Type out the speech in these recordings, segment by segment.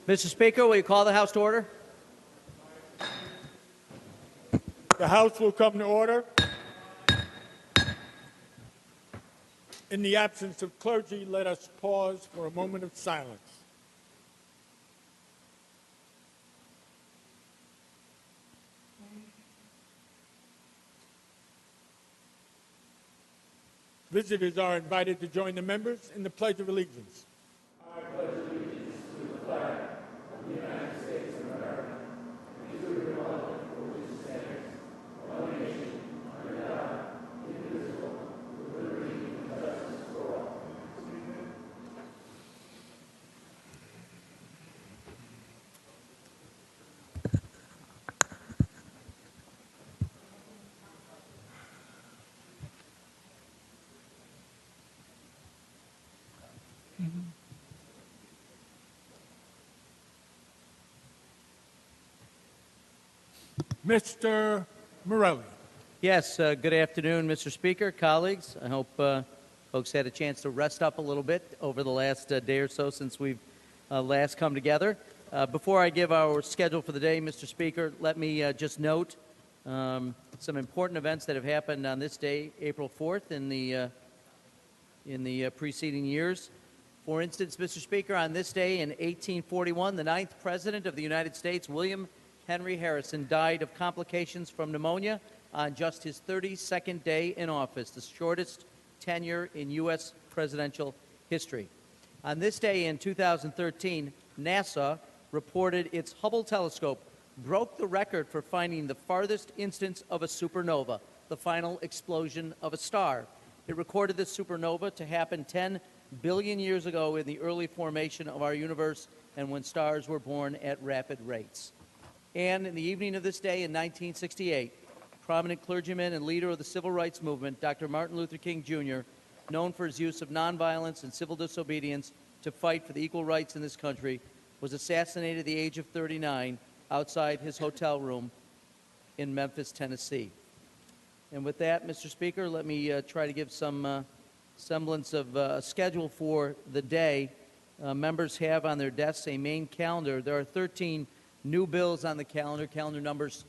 Mr. Speaker, will you call the House to order? The House will come to order. In the absence of clergy, let us pause for a moment of silence. Visitors are invited to join the members in the Pledge of Allegiance. I pledge allegiance to the flag of the United States of America and to the republic for which it stands, one nation, under God, indivisible, with liberty and justice for all. Mr. Morelli. Yes, good afternoon, Mr. Speaker, colleagues. I hope folks had a chance to rest up a little bit over the last day or so since we've last come together. Before I give our schedule for the day, Mr. Speaker, let me just note some important events that have happened on this day, April 4th, in the preceding years. For instance, Mr. Speaker, on this day in 1841, the 9th President of the United States, William Henry Harrison, died of complications from pneumonia on just his 32nd day in office, the shortest tenure in U.S. presidential history. On this day in 2013, NASA reported its Hubble telescope broke the record for finding the farthest instance of a supernova, the final explosion of a star. It recorded this supernova to happen 10 billion years ago in the early formation of our universe and when stars were born at rapid rates. And in the evening of this day in 1968, prominent clergyman and leader of the civil rights movement, Dr. Martin Luther King Jr., known for his use of nonviolence and civil disobedience to fight for the equal rights in this country, was assassinated at the age of 39 outside his hotel room in Memphis, Tennessee. And with that, Mr. Speaker, let me try to give some semblance of a schedule for the day. Members have on their desks a main calendar. There are 13 new bills on the calendar numbers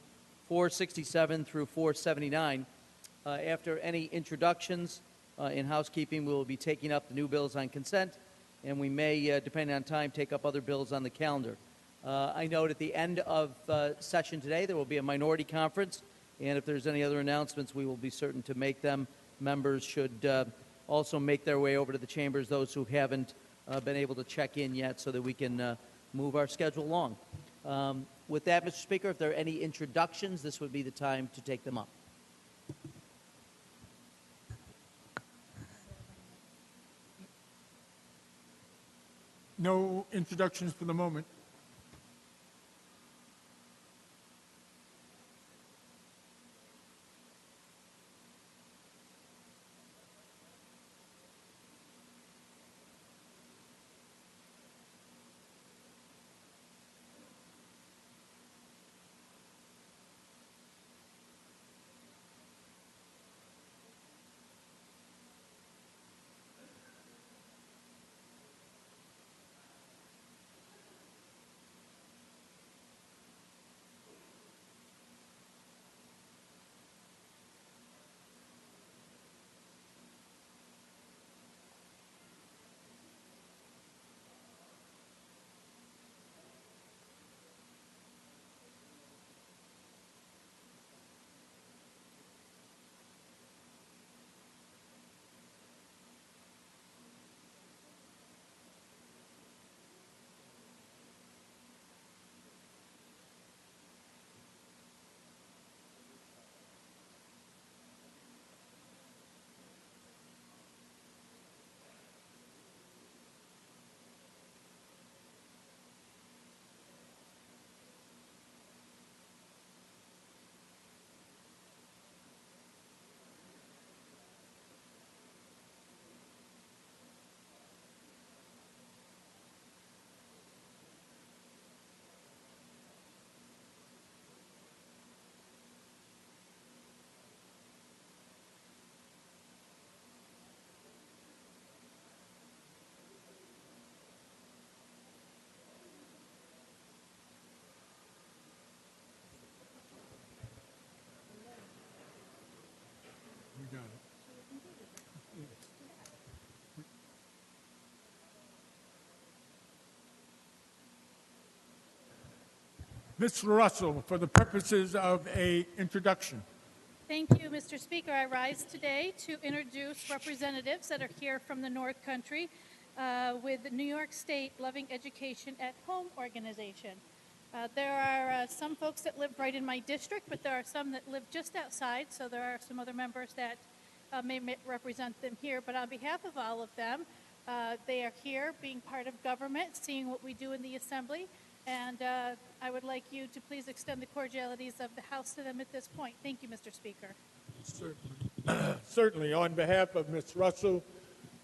467 through 479. After any introductions in housekeeping, we will be taking up the new bills on consent, and we may, depending on time, take up other bills on the calendar. I note at the end of session today there will be a minority conference, and if there's any other announcements, we will be certain to make them. Members should also make their way over to the chambers, those who haven't been able to check in yet, so that we can move our schedule along. With that, Mr. Speaker, if there are any introductions, this would be the time to take them up. No introductions for the moment. Ms. Russell, for the purposes of an introduction. Thank you, Mr. Speaker. I rise today to introduce representatives that are here from the North Country with the New York State Loving Education at Home organization. There are some folks that live right in my district, but there are some that live just outside, so there are some other members that may represent them here. But on behalf of all of them, they are here being part of government, seeing what we do in the Assembly, and I would like you to please extend the cordialities of the House to them at this point. Thank you, Mr. Speaker. Certainly. On behalf of Ms. Russell,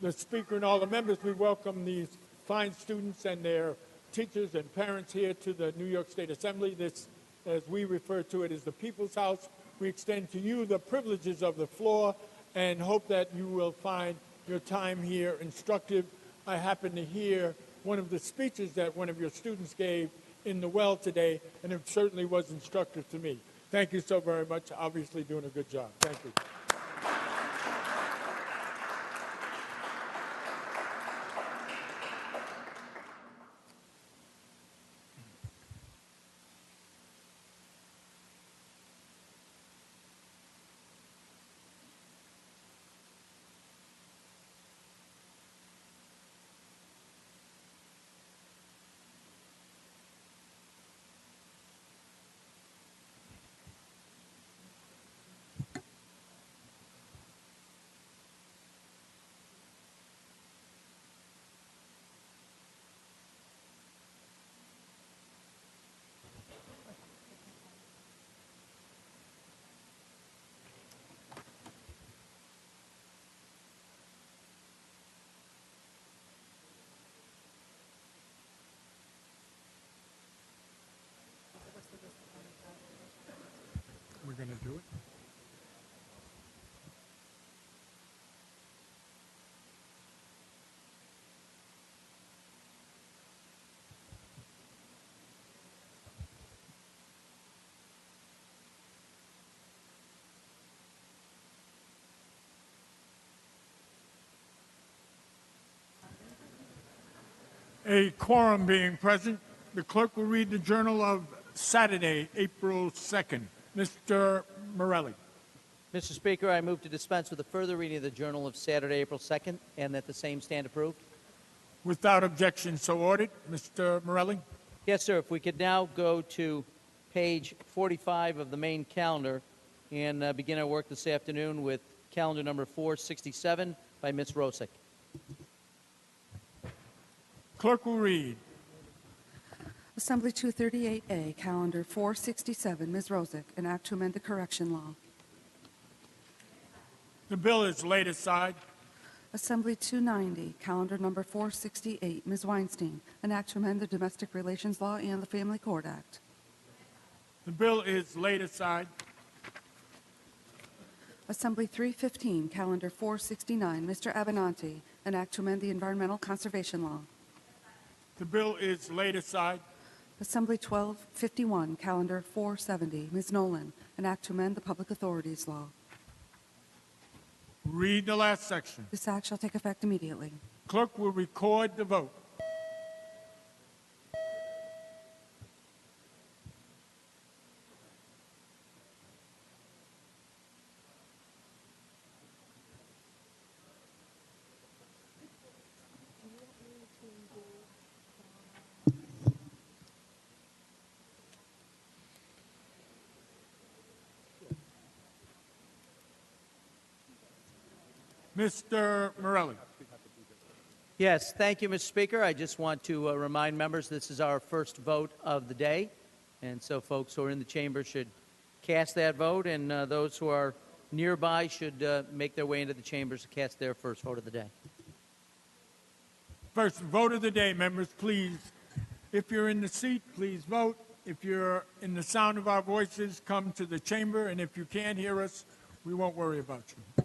the Speaker, and all the members, we welcome these fine students and their teachers and parents here to the New York State Assembly. This, as we refer to it, is the People's House. We extend to you the privileges of the floor and hope that you will find your time here instructive. I happened to hear one of the speeches that one of your students gave in the well today, and it certainly was instructive to me. Thank you so very much. Obviously doing a good job. Thank you. We're going to do it. A quorum being present, the clerk will read the journal of Saturday, April 2nd. Mr. Morelli. Mr. Speaker, I move to dispense with the further reading of the Journal of Saturday, April 2nd, and that the same stand approved. Without objection, so ordered. Mr. Morelli. Yes, sir. If we could now go to page 45 of the main calendar and begin our work this afternoon with calendar number 467 by Ms. Rosick. Clerk will read. Assembly 238A, Calendar 467, Ms. Rosick, an act to amend the correction law. The bill is laid aside. Assembly 290, Calendar number 468, Ms. Weinstein, an act to amend the Domestic Relations Law and the Family Court Act. The bill is laid aside. Assembly 315, Calendar 469, Mr. Abenante, an act to amend the Environmental Conservation Law. The bill is laid aside. Assembly 1251, Calendar 470, Ms. Nolan, an act to amend the Public Authorities Law. Read the last section. This act shall take effect immediately. Clerk will record the vote. Mr. Morelli. Yes, thank you, Mr. Speaker. I just want to remind members this is our first vote of the day, and so folks who are in the chamber should cast that vote, and those who are nearby should make their way into the chambers to cast their first vote of the day. First vote of the day, members, please. If you're in the seat, please vote. If you're in the sound of our voices, come to the chamber, and if you can't hear us, we won't worry about you.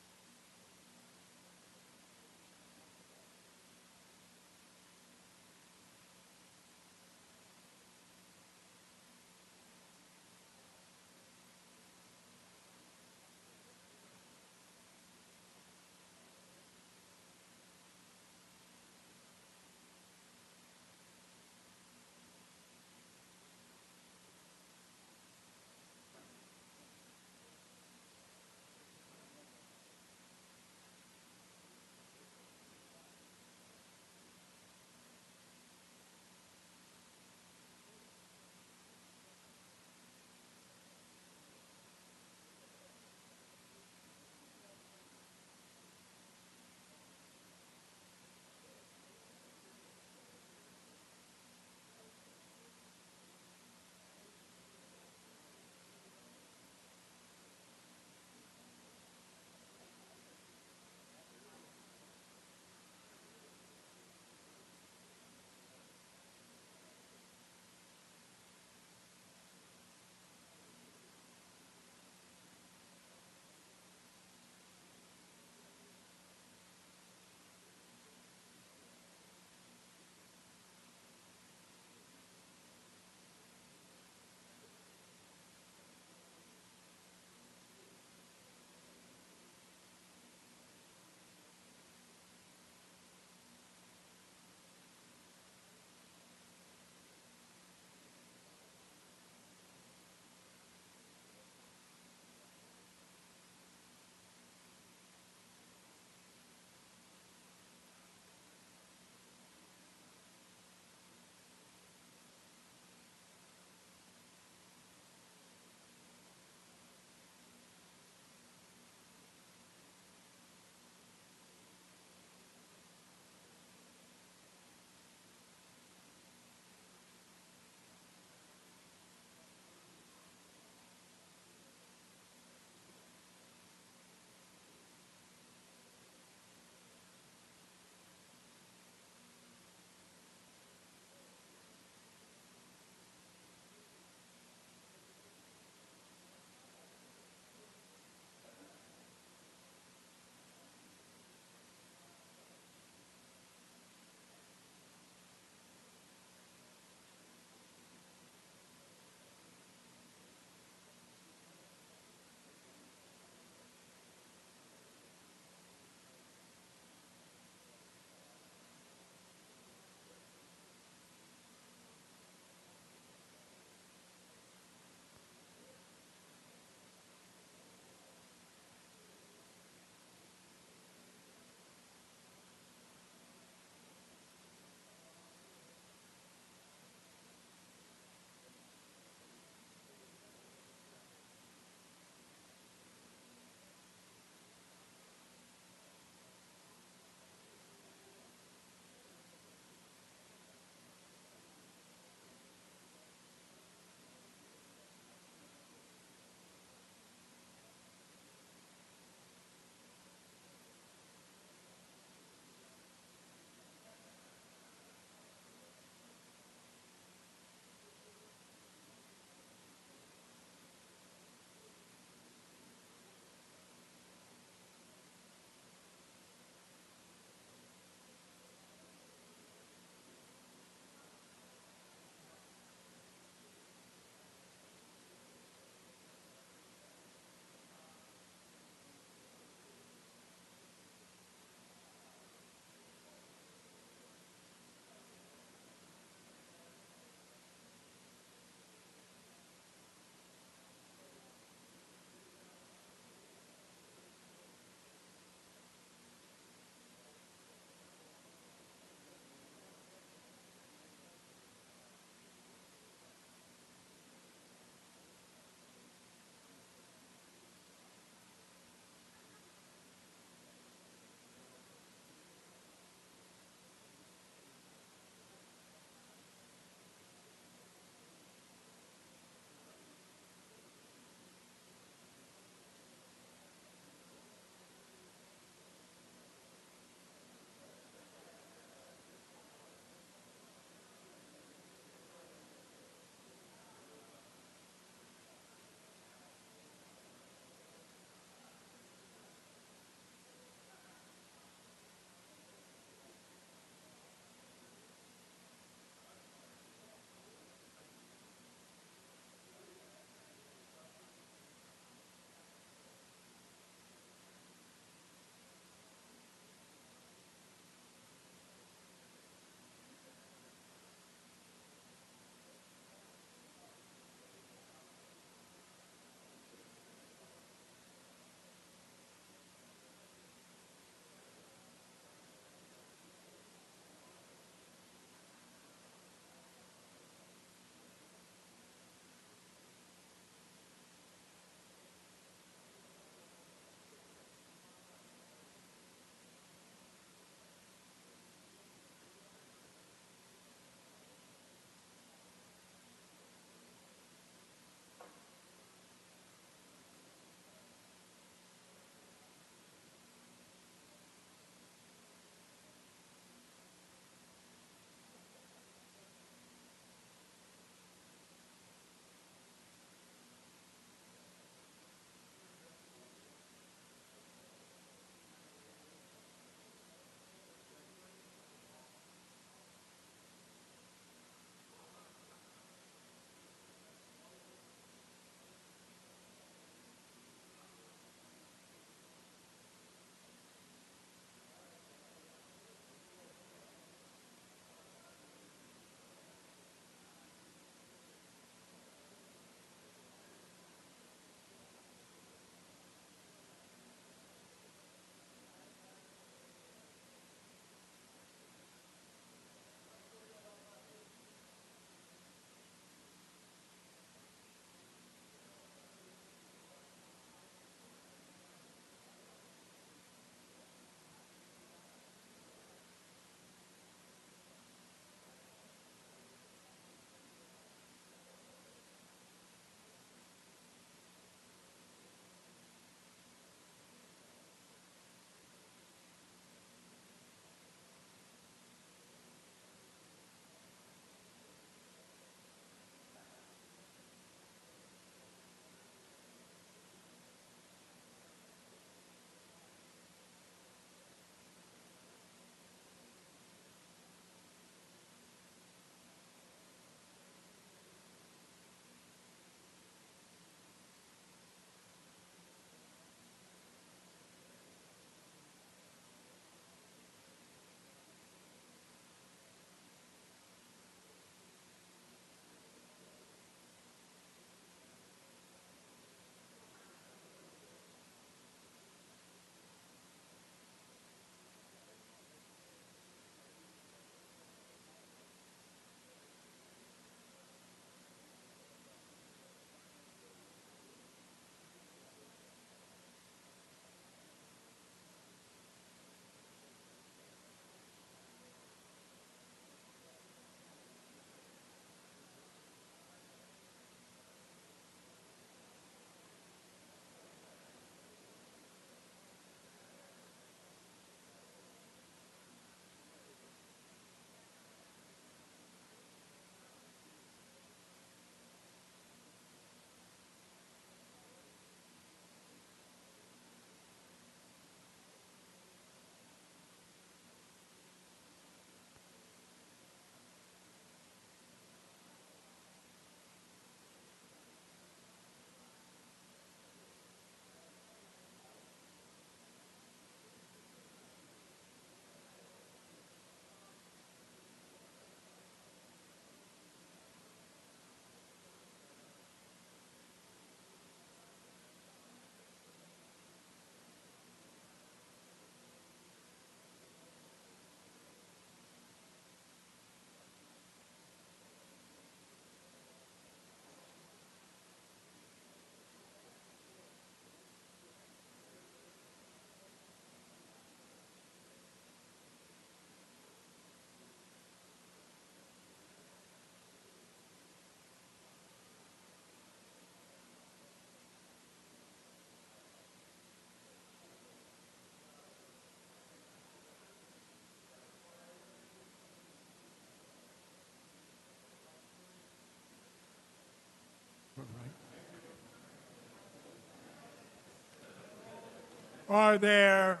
Are there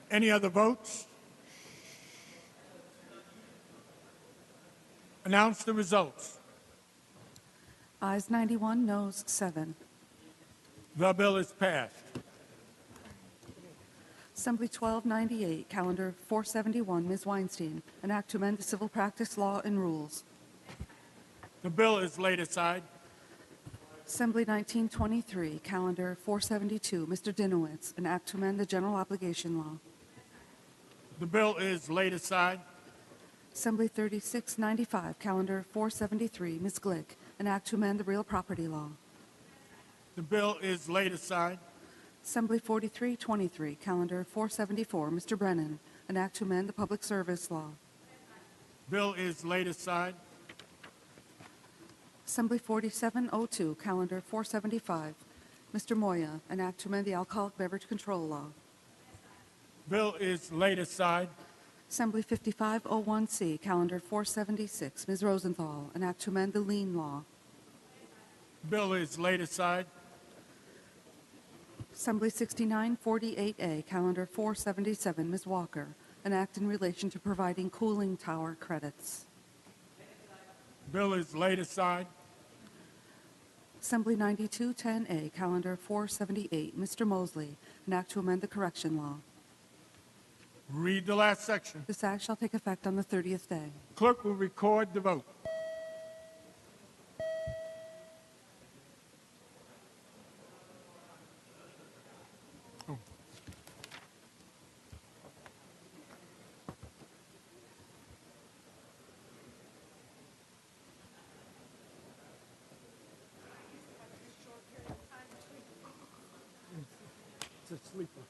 any other votes? Announce the results. Ayes 91, noes 7. The bill is passed. Assembly 1298, Calendar 471, Ms. Weinstein, an act to amend the civil practice law and rules. The bill is laid aside. Assembly 1923, Calendar 472, Mr. Dinowitz, an act to amend the general obligation law. The bill is laid aside. Assembly 3695, Calendar 473, Ms. Glick, an act to amend the real property law. The bill is laid aside. Assembly 4323, Calendar 474, Mr. Brennan, an act to amend the public service law. Bill is laid aside. Assembly 4702, Calendar 475, Mr. Moya, an act to amend the alcoholic beverage control law. Bill is laid aside. Assembly 5501C, Calendar 476, Ms. Rosenthal, an act to amend the lien law. Bill is laid aside. Assembly 6948A, Calendar 477, Ms. Walker, an act in relation to providing cooling tower credits. Bill is laid aside. Assembly 9210A, Calendar 478, Mr. Mosley, an act to amend the correction law. Read the last section. This act shall take effect on the 30th day. Clerk will record the vote. It's a sleeper.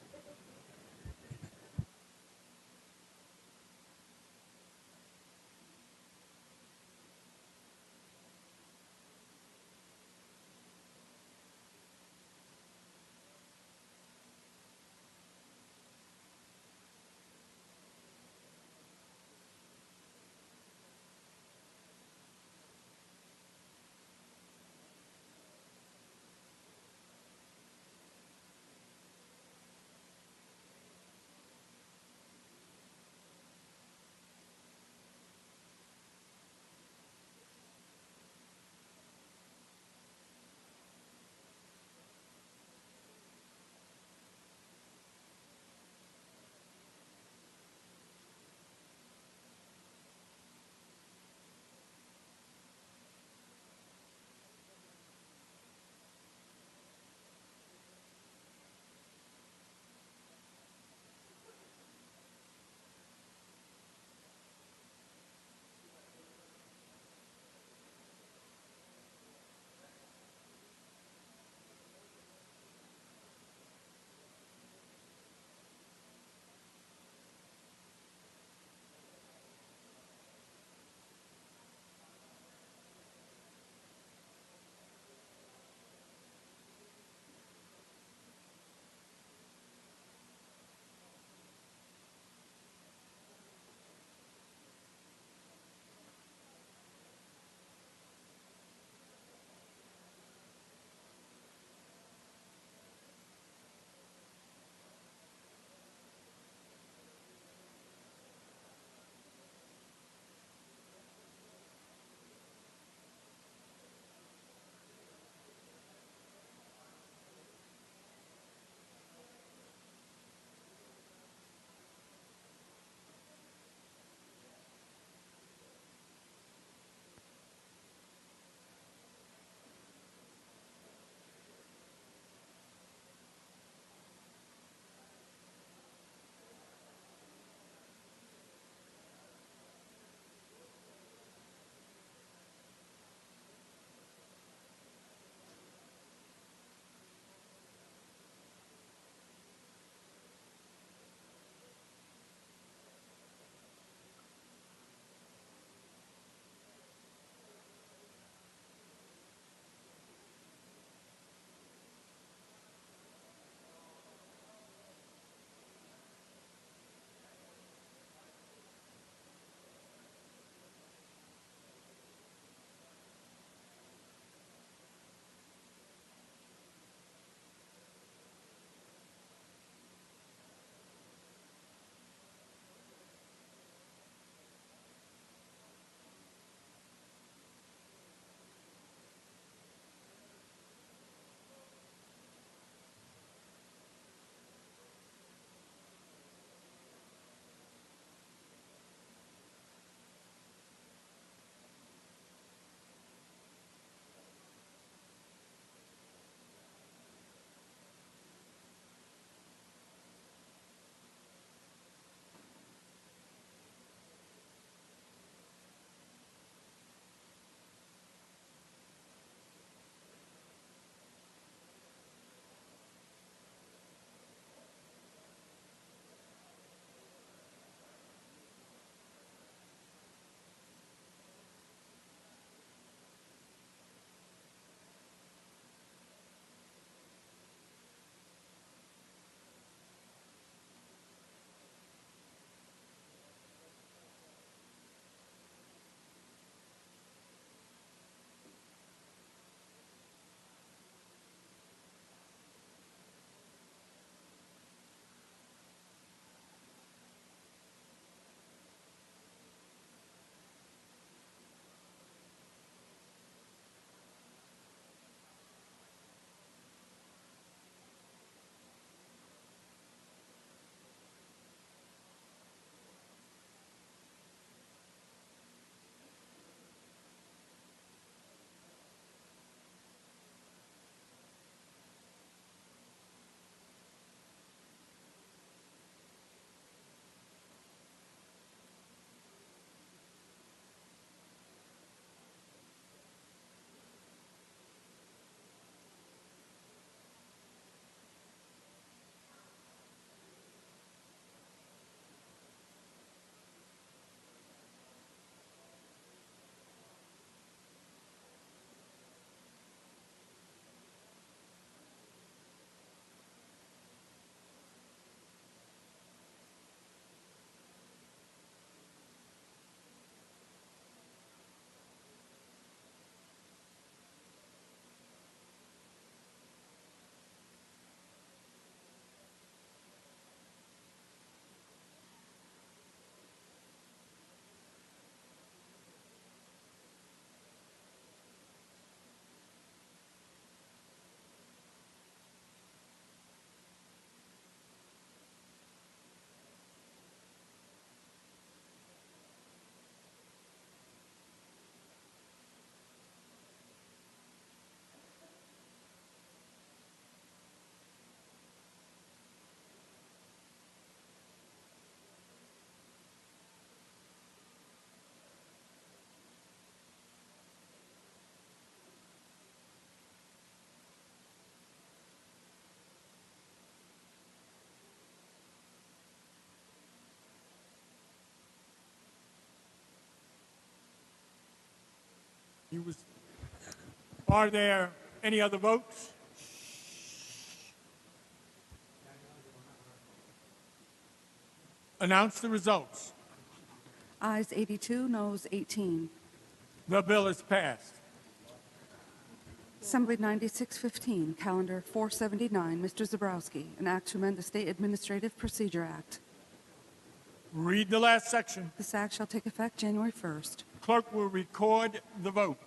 Are there any other votes? Announce the results. Ayes 82, noes 18. The bill is passed. Assembly 9615, Calendar 479, Mr. Zabrowski, an act to amend the State Administrative Procedure Act. Read the last section. This act shall take effect January 1st. Clerk will record the vote.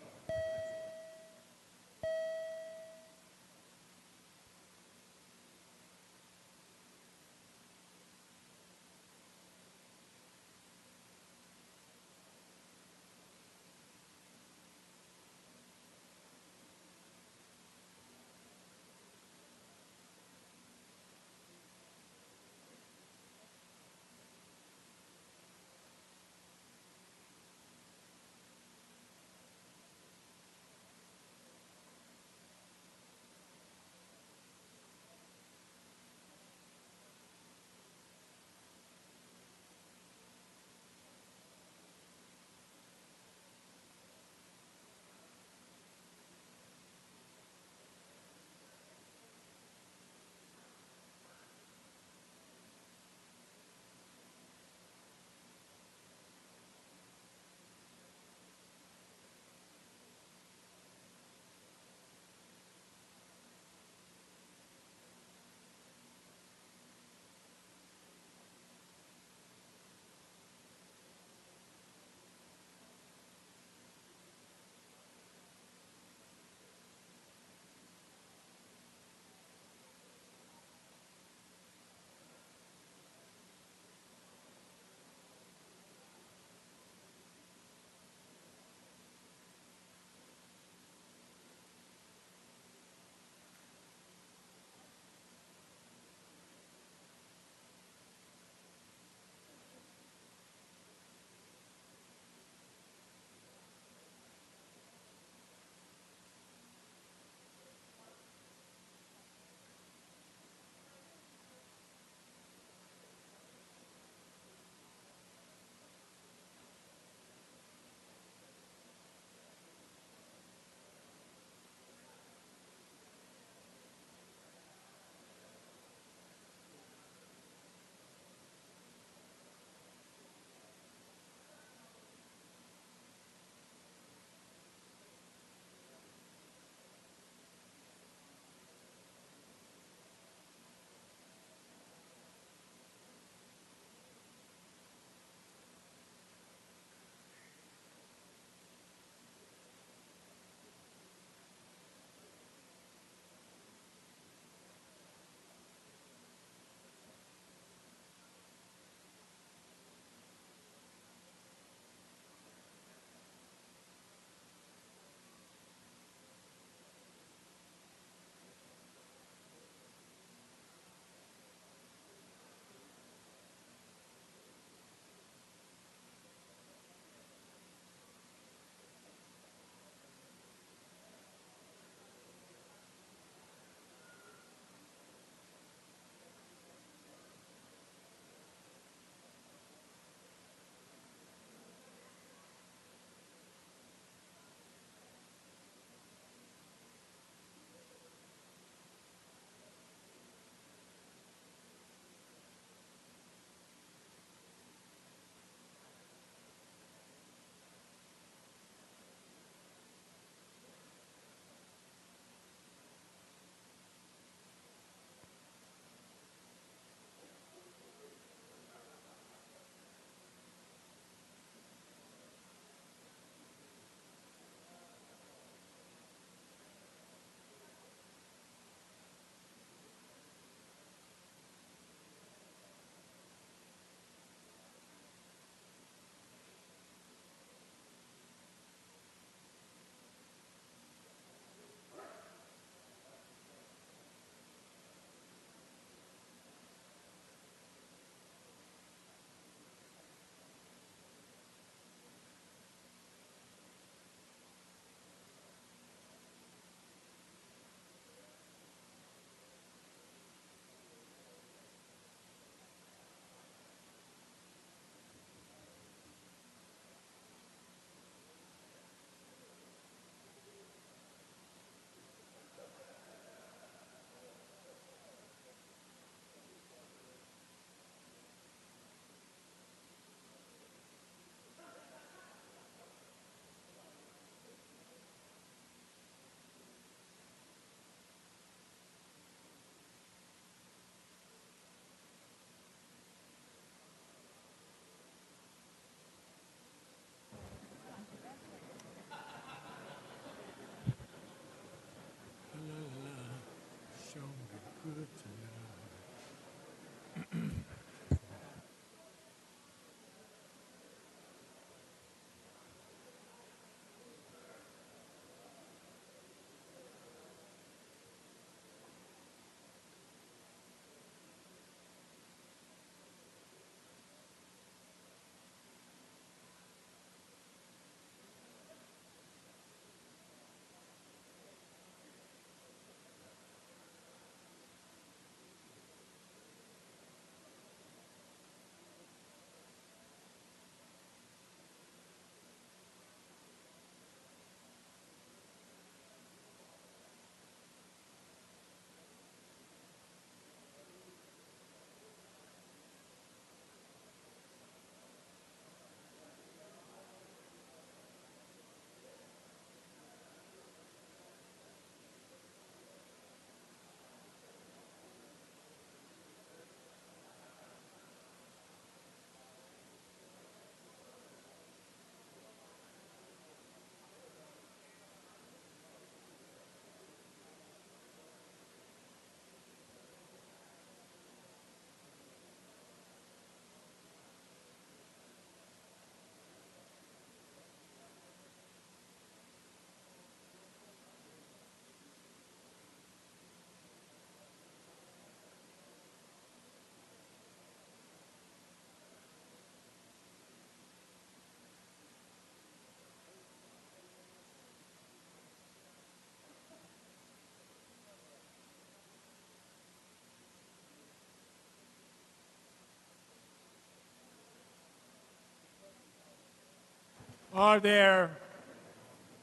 Are there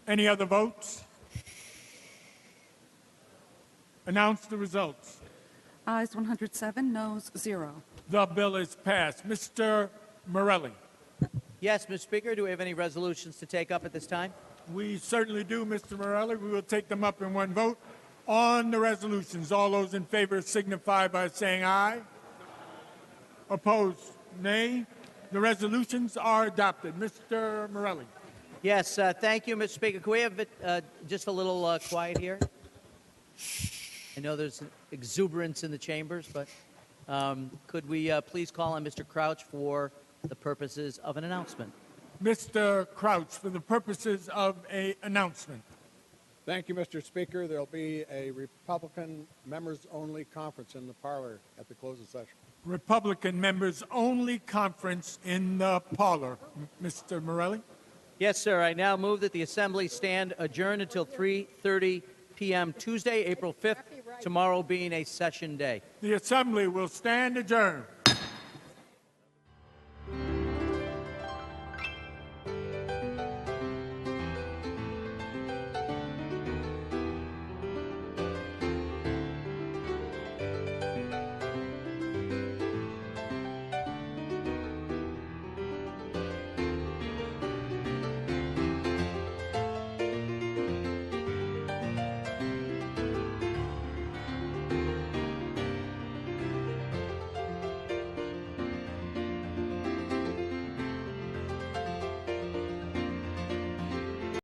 any other votes? Announce the results. Ayes 107, noes 0. The bill is passed. Mr. Morelli. Yes, Mr. Speaker. Do we have any resolutions to take up at this time? We certainly do, Mr. Morelli. We will take them up in one vote. On the resolutions, all those in favor signify by saying aye. Opposed, nay. The resolutions are adopted. Mr. Morelli. Yes, thank you, Mr. Speaker. Can we have it, just a little quiet here? I know there's exuberance in the chambers, but could we please call on Mr. Crouch for the purposes of an announcement? Mr. Crouch, for the purposes of an announcement. Thank you, Mr. Speaker. There will be a Republican members-only conference in the parlor at the close of session. Republican members only conference in the parlor. Mr. Morelli. Yes, sir. I now move that the Assembly stand adjourned until 3:30 p.m. Tuesday, April 5th, tomorrow being a session day. The Assembly will stand adjourned.